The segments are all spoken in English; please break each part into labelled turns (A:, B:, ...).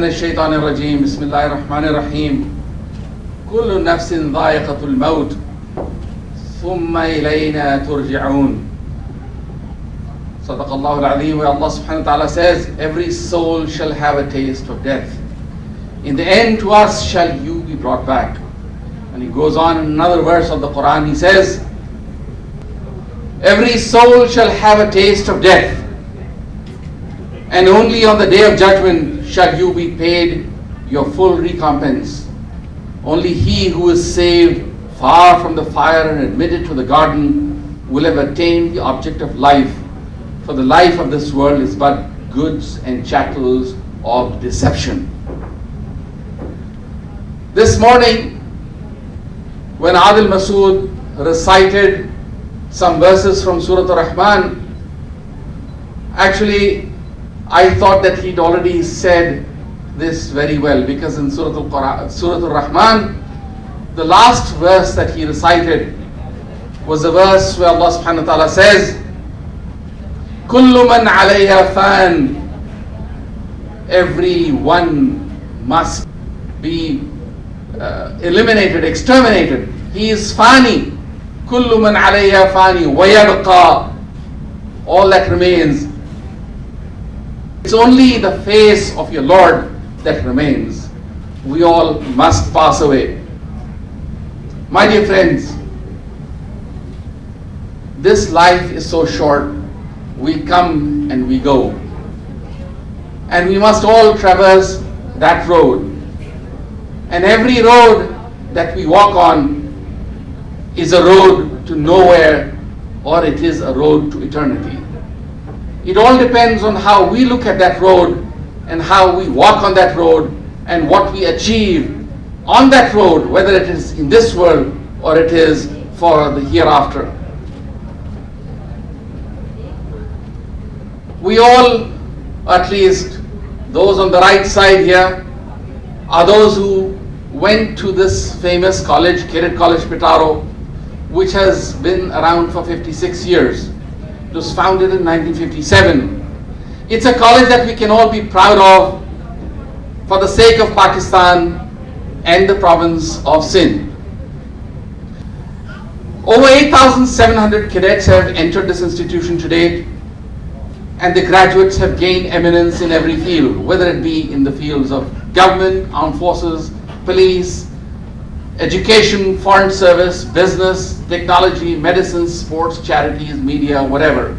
A: من الشيطان الرجيم بسم الله الرحمن الرحيم كل نفس ذائقة الموت ثم إلينا ترجعون. صدق الله العظيم. Where Allah subhanahu wa ta'ala says, every soul shall have a taste of death. In the end to us shall you be brought back. And he goes on in another verse of the Quran, he says, every soul shall have a taste of death, and only on the day of judgment shall you be paid your full recompense. Only he who is saved far from the fire and admitted to the garden will have attained the object of life. For the life of this world is but goods and chattels of deception. This morning, when Adil Masood recited some verses from Surah Ar-Rahman, actually I thought that he'd already said this very well, because in Surah Ar-Rahman, the last verse that he recited was a verse where Allah subhanahu wa ta'ala says, Kullu man alayha fan, everyone must be eliminated, exterminated. He is fani. Kullu man alayha fani wa yabqa, all that remains. It's only the face of your Lord that remains. We all must pass away. My dear friends, this life is so short. We come and we go. And we must all traverse that road. And every road that we walk on is a road to nowhere, or it is a road to eternity. It all depends on how we look at that road and how we walk on that road and what we achieve on that road, whether it is in this world or it is for the hereafter. We all, at least those on the right side here, are those who went to this famous college, Cadet College Petaro, which has been around for 56 years. It was founded in 1957. It's a college that we can all be proud of for the sake of Pakistan and the province of Sindh. Over 8,700 cadets have entered this institution to date, and the graduates have gained eminence in every field, whether it be in the fields of government, armed forces, police, education, foreign service, business, technology, medicine, sports, charities, media, whatever.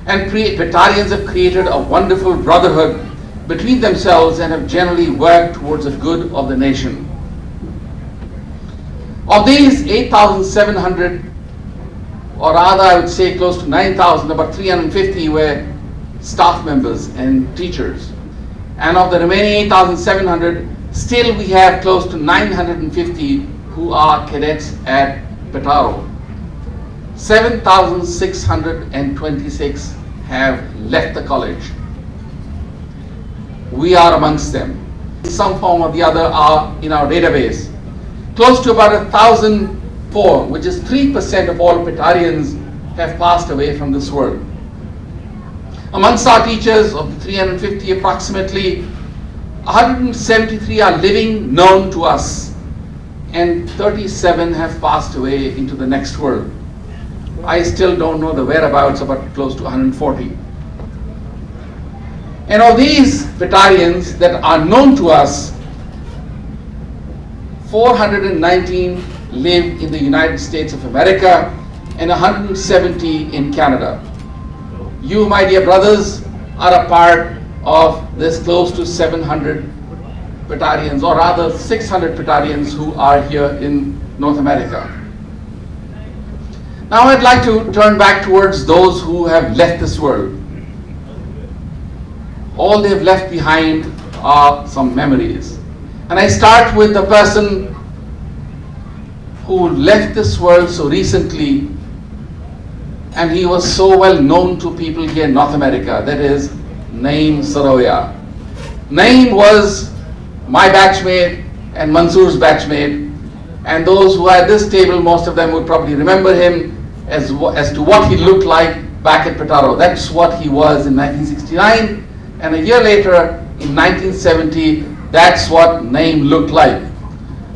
A: And Petarians have created a wonderful brotherhood between themselves and have generally worked towards the good of the nation. Of these 8,700, or rather I would say close to 9,000, about 350 were staff members and teachers. And of the remaining 8,700, still we have close to 950 who are cadets at Petaro. 7,626 have left the college. We are amongst them. In some form or the other are in our database. Close to about 1,004, which is 3% of all Petarians, have passed away from this world. Amongst our teachers, of the 350 approximately, 173 are living, known to us, and 37 have passed away into the next world. I still don't know the whereabouts, about close to 140. And of these Petarians that are known to us, 419 live in the United States of America and 170 in Canada. You, my dear brothers, are a part of this close to 700 Petarians, or rather 600 Petarians who are here in North America. Now I'd like to turn back towards those who have left this world. All they've left behind are some memories. And I start with the person who left this world so recently, and he was so well known to people here in North America, that is Naeem Saroya. Naeem was my batchmate and Mansoor's batchmate, and those who are at this table, most of them would probably remember him as to what he looked like back at Petaro. That's what he was in 1969, and a year later in 1970, that's what Naeem looked like.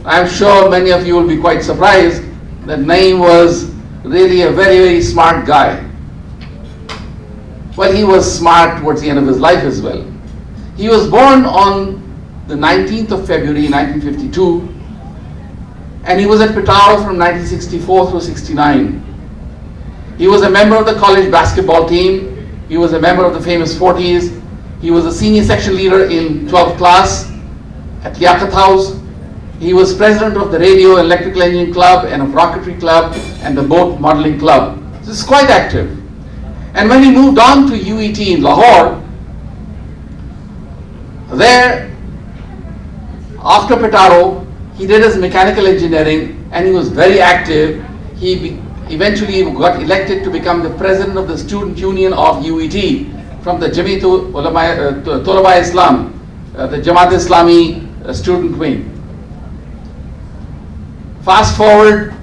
A: I'm sure many of you will be quite surprised that Naeem was really a very, very smart guy. Well, he was smart towards the end of his life as well. He was born on the 19th of February 1952, and he was at Petaro from 1964 through 69. He was a member of the college basketball team. He was a member of the famous 40s. He was a senior section leader in 12th class at Liaquat House. He was president of the Radio and Electrical Engineering Club and of Rocketry Club and the Boat Modeling Club. So he's quite active. And when he moved on to UET in Lahore, there, after Petaro, he did his mechanical engineering and he was very active. He eventually got elected to become the president of the student union of UET from the Jamiat Tulaba Islam, the Jamaat Islami student wing. Fast forward,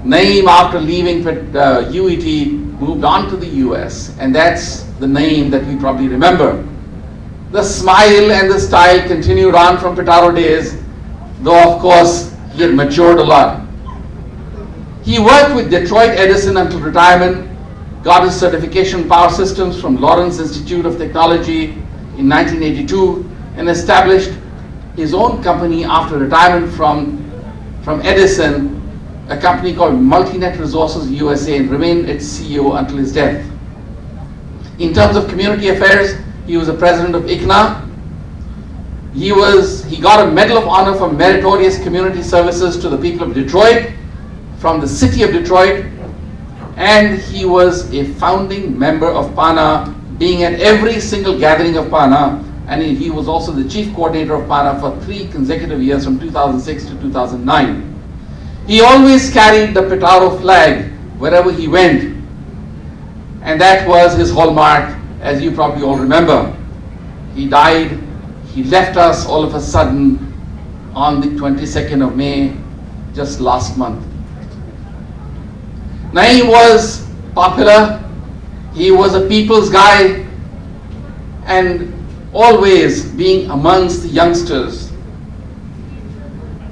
A: Naeem, after leaving UET, moved on to the US, and that's the name that we probably remember. The smile and the style continued on from Petaro days, though of course he had matured a lot. He worked with Detroit Edison until retirement, got his certification in power systems from Lawrence Institute of Technology in 1982, and established his own company after retirement from Edison, a company called Multinet Resources USA, and remained its CEO until his death. In terms of community affairs, he was the president of ICNA. He got a Medal of Honor for meritorious community services to the people of Detroit from the city of Detroit, and he was a founding member of PANA, being at every single gathering of PANA, and he was also the chief coordinator of PANA for 3 consecutive years from 2006 to 2009. He always carried the Petaro flag wherever he went, and that was his hallmark, as you probably all remember. He died, he left us all of a sudden on the 22nd of May, just last month. Naeem was popular, he was a people's guy, and always being amongst the youngsters.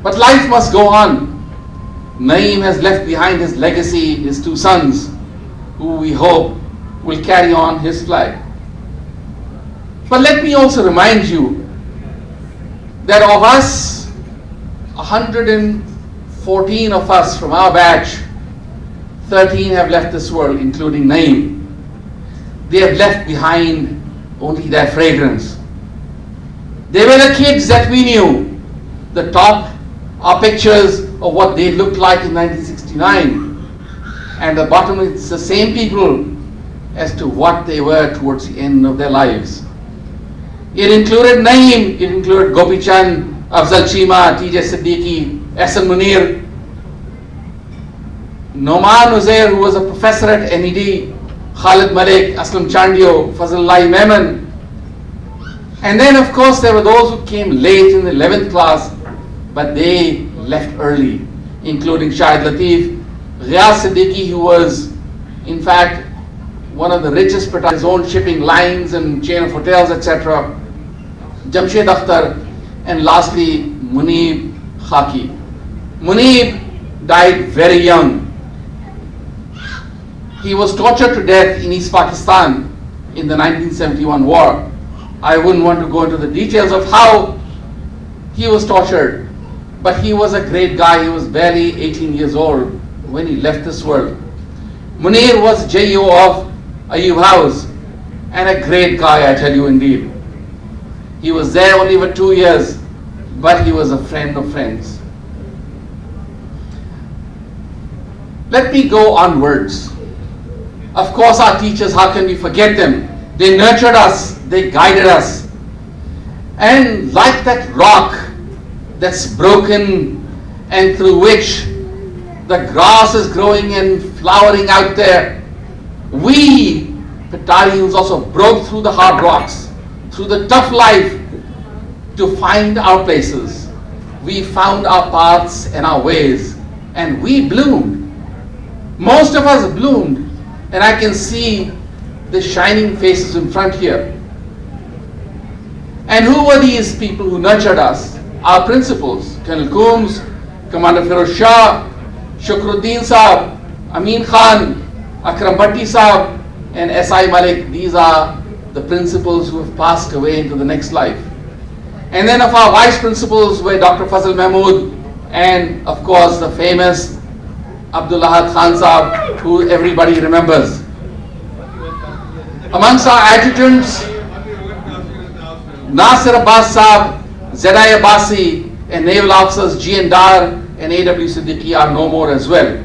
A: But life must go on. Naeem has left behind his legacy, his 2 sons, who we hope will carry on his flag. But let me also remind you that of us, 114 of us from our batch, 13 have left this world, including Naeem. They have left behind only their fragrance. They were the kids that we knew. The top are pictures of what they looked like in 1969. And the bottom is the same people as to what they were towards the end of their lives. It included Naeem, it included Gopi Chand, Afzal Chima, TJ Siddiqui, Ehsan Munir, Noman Uzair, who was a professor at NED, Khalid Malik, Aslam Chandio, Fazlullah Memon. And then of course there were those who came late in the 11th class, but they left early, including Shahid Latif, Ghiyas Siddiqui, who was in fact one of the richest, his own shipping lines and chain of hotels, etc. Jamshed Akhtar, and lastly Muneeb Khaki. Muneeb died very young. He was tortured to death in East Pakistan in the 1971 war. I wouldn't want to go into the details of how he was tortured, but he was a great guy. He was barely 18 years old when he left this world. Munir was JO of Ayub House, and a great guy, I tell you indeed. He was there only for 2 years, but he was a friend of friends. Let me go onwards. Of course, our teachers, how can we forget them? They nurtured us, they guided us. And like that rock that's broken and through which the grass is growing and flowering out there, we Petarians also broke through the hard rocks, through the tough life, to find our places. We found our paths and our ways, and we bloomed. Most of us bloomed, and I can see the shining faces in front here. And who were these people who nurtured us? Our principals, Colonel Coombs, Commander Firoz Shah, Shukruddin Saab, Amin Khan, Akram Bhatti Saab, and S.I. Malik. These are the principals who have passed away into the next life. And then of our vice principals were Dr. Fazl Mahmood and of course the famous Abdullah Khan Saab, who everybody remembers. Amongst our adjutants, Nasir Abbas Saab, Zedai Abbasi, and naval officers G.N. Dar and A.W. Siddiqui are no more as well.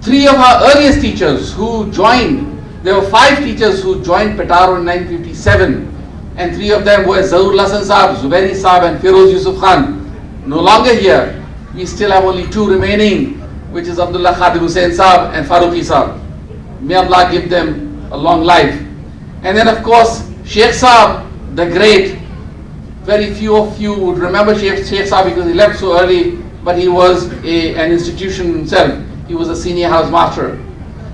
A: Three of our earliest teachers who joined, there were 5 teachers who joined Petaro in 1957, and 3 of them were Zahur Hasan Saab, Zubairi Saab, and Firoz Yusuf Khan. No longer here. We still have only 2 remaining, which is Abdullah Khadim Hussain Saab and Farooqi Saab. May Allah give them a long life. And then of course, Sheikh Saab, the great. Very few of you would remember Sheikh Saab because he left so early, but he was an institution himself. He was a senior house master.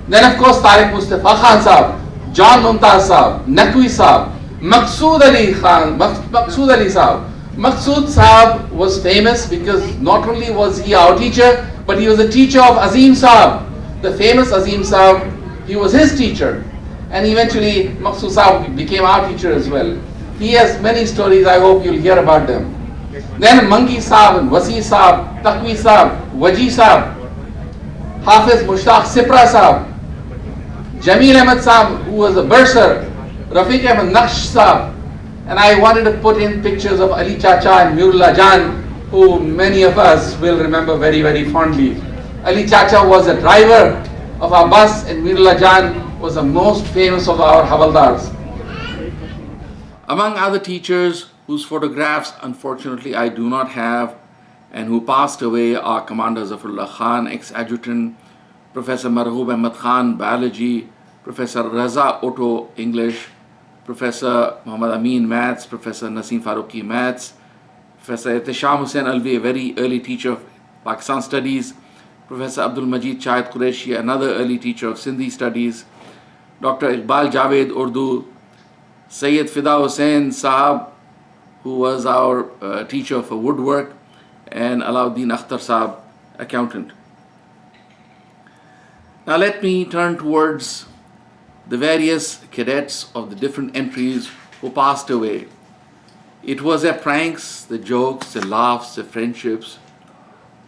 A: Then of course Tariq Mustafa Khan Saab, John Mumtaz Saab, Naqvi Saab, Maqsood Ali Khan, Maqsood Ali Saab. Maqsood Saab was famous because not only was he our teacher, but he was a teacher of Azim Saab. The famous Azim Saab, he was his teacher. And eventually Maqsood Saab became our teacher as well. He has many stories, I hope you'll hear about them. Then Mangi Saab, Wasi Saab, Taqvi Saab, Waji Saab, Hafiz Mushtaq Sipra Saab, Jameel Ahmed Saab, who was a bursar, Rafiq Ahmed Naqsh Saab, and I wanted to put in pictures of Ali Chacha and Murullah Jan, who many of us will remember very, very fondly. Ali Chacha was a driver of our bus, and Murullah Jan was the most famous of our Havaldars. Among other teachers whose photographs unfortunately I do not have and who passed away are Commander Zafarullah Khan, ex-adjutant, Professor Marhoob Ahmad Khan, biology, Professor Raza Otto, English, Professor Muhammad Amin, maths, Professor Naseem Farooqi, maths, Professor Ihtisham Hussain Alvi, a very early teacher of Pakistan studies, Professor Abdul Majid Chayat Qureshi, another early teacher of Sindhi studies, Dr. Iqbal Javed, Urdu, Sayyid Fida Hussain Sahab, who was our teacher for woodwork, and Alauddin Akhtar Saab, accountant. Now let me turn towards the various cadets of the different entries who passed away. It was their pranks, the jokes, the laughs, the friendships,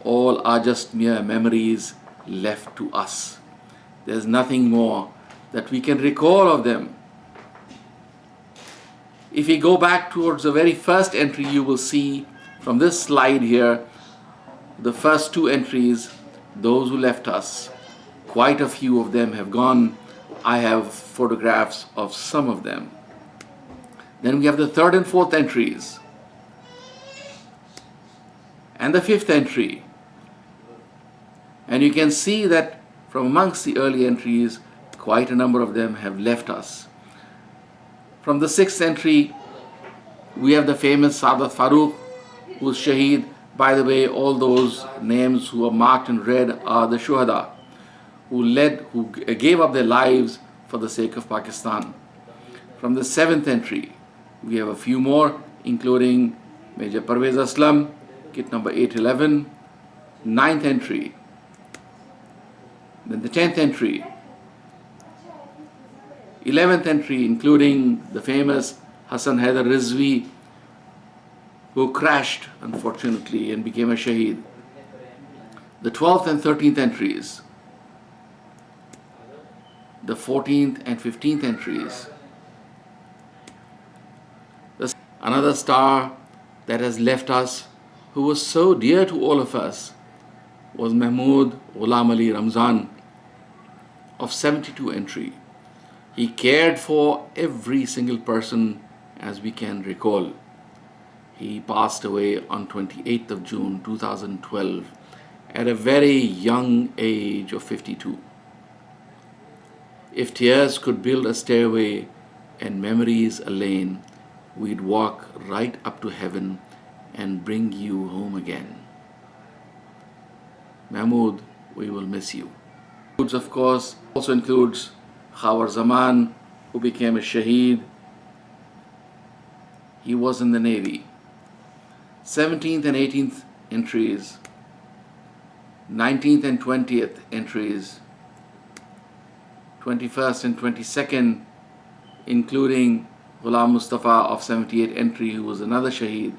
A: all are just mere memories left to us. There's nothing more that we can recall of them. If we go back towards the very first entry, you will see from this slide here, the first 2 entries, those who left us. Quite a few of them have gone. I have photographs of some of them. Then we have the 3rd and 4th entries, and the 5th entry. And you can see that from amongst the early entries, quite a number of them have left us. From the 6th entry, we have the famous Saadat Farooq, who was Shaheed. By the way, all those names who are marked in red are the Shuhada, who gave up their lives for the sake of Pakistan. From the 7th entry, we have a few more, including Major Parvez Aslam, kit number 811, 9th entry, then the 10th entry, 11th entry, including the famous Hassan Haider Rizvi, who crashed, unfortunately, and became a Shaheed. The 12th and 13th entries, the 14th and 15th entries. Another star that has left us, who was so dear to all of us, was Mahmood Ghulam Ali Ramzan of 72 entry. He cared for every single person as we can recall. He passed away on 28th of June 2012 at a very young age of 52. If tears could build a stairway and memories a lane, we'd walk right up to heaven and bring you home again. Mahmood, we will miss you. Of course, also includes Khawar Zaman, who became a Shaheed. he was in the Navy. 17th and 18th entries, 19th and 20th entries, 21st and 22nd, including Ghulam Mustafa of 78 entry, who was another Shaheed.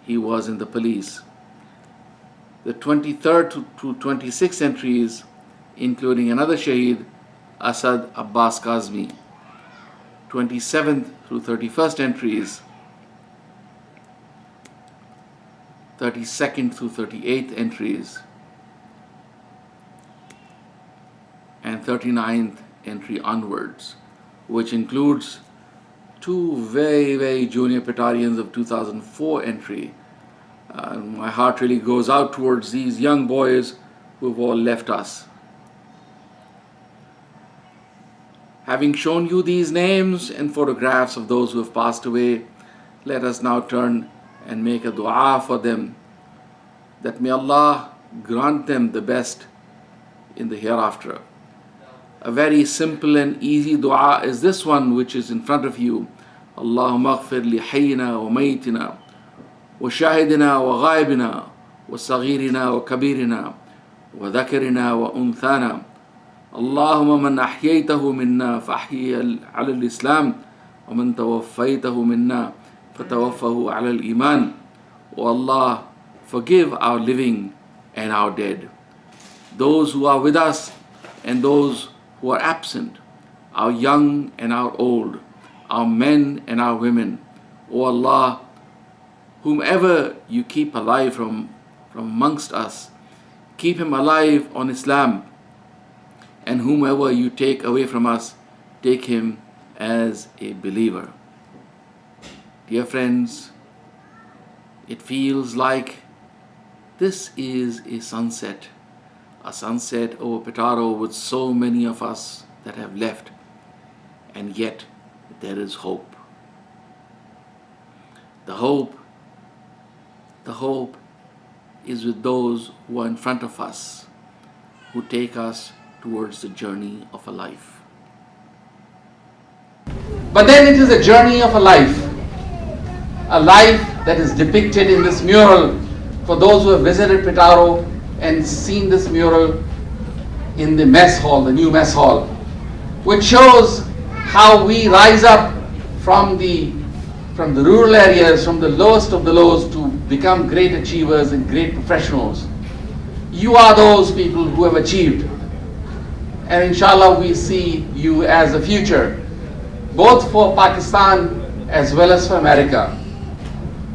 A: He was in the police. The 23rd to 26th entries, including another Shaheed, Asad Abbas Kazmi. 27th through 31st entries, 32nd through 38th entries, and 39th entry onwards, which includes two very, very junior Petarians of 2004 entry. My heart really goes out towards these young boys who have all left us. Having shown you these names and photographs of those who have passed away, let us now turn and make a dua for them, that may Allah grant them the best in the hereafter. A very simple and easy dua is this one, which is in front of you. Allahumma aghfir li hayyina wa maytina wa shahidina wa ghaibina wa saghirina wa kabirina wa dhakarina wa unthana. Allahumma man ahyaytahu minna fahyi ala al-Islam wa man tawaffaytahu minna fatawaffahu ala al-Iman. O Allah, forgive our living and our dead, those who are with us and those who are absent, our young and our old, our men and our women. O Allah, whomever you keep alive from amongst us, keep him alive on Islam, and whomever you take away from us, take him as a believer. Dear friends, it feels like this is a sunset over Petaro with so many of us that have left, and yet there is hope. The hope is with those who are in front of us, who take us towards the journey of a life.
B: But then it is a journey of a life that is depicted in this mural. For those who have visited Petaro and seen this mural in the mess hall, the new mess hall, which shows how we rise up from the rural areas, from the lowest of the lows, to become great achievers and great professionals. You are those people who have achieved, and inshallah we see you as a future, both for Pakistan as well as for America.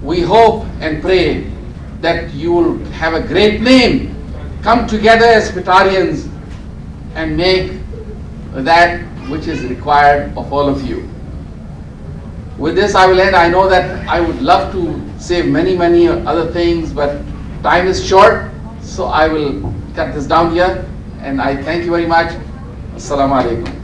B: We hope and pray that you will have a great name, come together as Petarians and make that which is required of all of you. With this I will end. I know that I would love to say many other things, but time is short, so I will cut this down here, and I thank you very much. Assalamu alaikum.